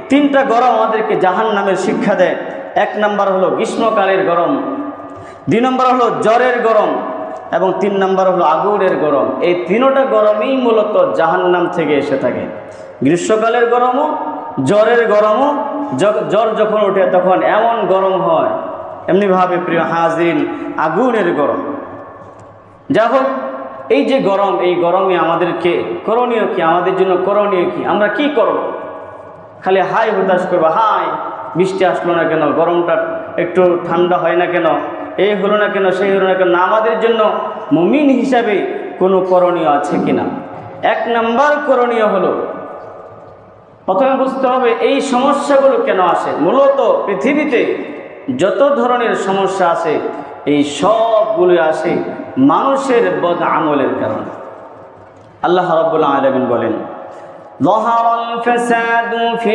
তিনটা গরম আমাদেরকে জাহান্নামের শিক্ষা দেয়। এক নাম্বার হলো গ্রীষ্মকালের গরম, দুই নম্বর হলো জ্বরের গরম এবং তিন নম্বর হলো আগুনের গরম। এই তিনটা গরমই মূলত জাহান্নাম থেকে এসে থাকে। গ্রীষ্মকালের গরমও, জ্বরের গরমও, জ্বর যখন ওঠে তখন এমন গরম হয়, এমনিভাবে প্রিয় হাজিরিন আগুনের গরম। যা হোক, এই যে গরম, এই গরমে আমাদেরকে করণীয় কি, আমাদের জন্য করণীয় কি, আমরা কি করব? খালি হাই হতাশ করবো, হাই বৃষ্টি আসলো না কেন, গরমটা একটু ঠান্ডা হয় না কেন, এই হলো না কেন, সেই হলো না কেন। আমাদের জন্য মুমিন হিসাবে কোনো করণীয় আছে কিনা? এক নাম্বার করণীয় হলো, প্রথমে বুঝতে হবে এই সমস্যাগুলো কেন আসে। মূলত পৃথিবীতে যত ধরনের সমস্যা আছে এই সবগুলো আসে মানুষের বদ আমলের কারণে। আল্লাহ রাব্বুল আলামিন বলেন, ظهر الفساد في